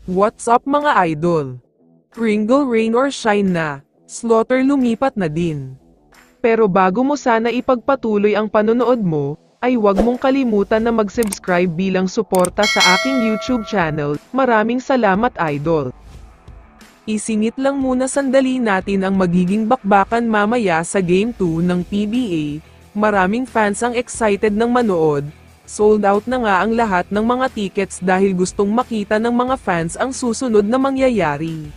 What's up mga idol? Pringle rain or shine na, Slaughter lumipat na din. Pero bago mo sana ipagpatuloy ang panonood mo, ay huwag mong kalimutan na mag-subscribe bilang suporta sa aking YouTube channel. Maraming salamat idol. Isingit lang muna sandali natin ang magiging bakbakan mamaya sa Game 2 ng PBA. Maraming fans ang excited ng manood. Sold out na nga ang lahat ng mga tickets dahil gustong makita ng mga fans ang susunod na mangyayari.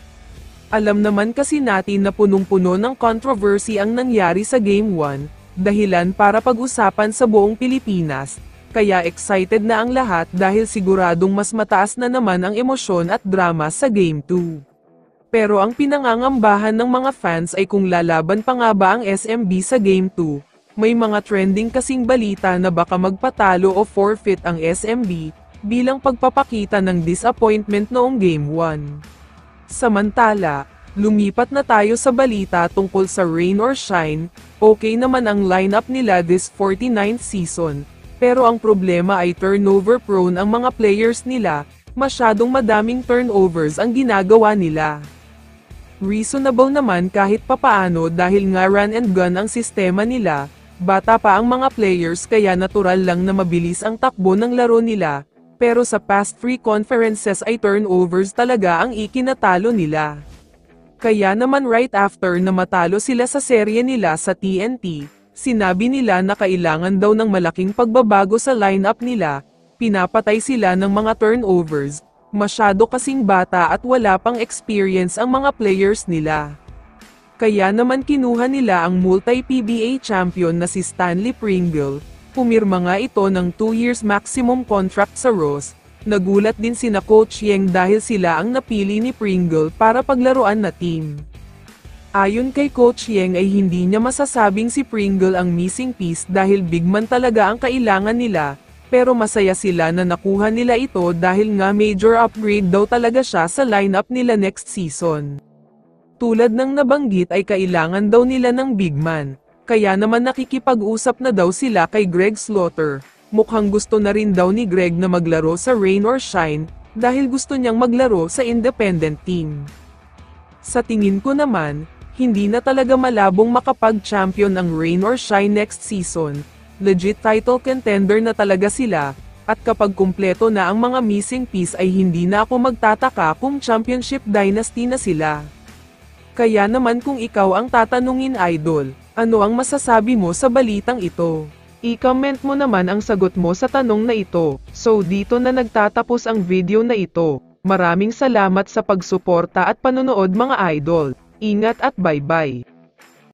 Alam naman kasi natin na punong-puno ng controversy ang nangyari sa Game 1, dahilan para pag-usapan sa buong Pilipinas, kaya excited na ang lahat dahil siguradong mas mataas na naman ang emosyon at drama sa Game 2. Pero ang pinangangambahan ng mga fans ay kung lalaban pa nga ba ang SMB sa Game 2. May mga trending kasing balita na baka magpatalo o forfeit ang SMB, bilang pagpapakita ng disappointment noong Game 1. Samantala, lumipat na tayo sa balita tungkol sa Rain or Shine. Okay naman ang lineup nila this 49th season, pero ang problema ay turnover prone ang mga players nila, masyadong madaming turnovers ang ginagawa nila. Reasonable naman kahit papaano dahil nga run and gun ang sistema nila. Bata pa ang mga players kaya natural lang na mabilis ang takbo ng laro nila, pero sa past 3 conferences ay turnovers talaga ang ikinatalo nila. Kaya naman right after na matalo sila sa serye nila sa TNT, sinabi nila na kailangan daw ng malaking pagbabago sa lineup nila, pinapatay sila ng mga turnovers, masyado kasing bata at wala pang experience ang mga players nila. Kaya naman kinuha nila ang multi-PBA champion na si Stanley Pringle, pumirma nga ito ng 2 years maximum contract sa Ross. Nagulat din sina Coach Yeng dahil sila ang napili ni Pringle para paglaruan na team. Ayon kay Coach Yeng ay hindi niya masasabing si Pringle ang missing piece dahil big man talaga ang kailangan nila, pero masaya sila na nakuha nila ito dahil nga major upgrade daw talaga siya sa lineup nila next season. Tulad ng nabanggit ay kailangan daw nila ng big man, kaya naman nakikipag-usap na daw sila kay Greg Slaughter. Mukhang gusto na rin daw ni Greg na maglaro sa Rain or Shine, dahil gusto niyang maglaro sa independent team. Sa tingin ko naman, hindi na talaga malabong makapag-champion ang Rain or Shine next season. Legit title contender na talaga sila, at kapag kumpleto na ang mga missing piece ay hindi na ako magtataka kung championship dynasty na sila. Kaya naman kung ikaw ang tatanungin idol, ano ang masasabi mo sa balitang ito? I-comment mo naman ang sagot mo sa tanong na ito. So dito na nagtatapos ang video na ito. Maraming salamat sa pagsuporta at panonood mga idol. Ingat at bye-bye.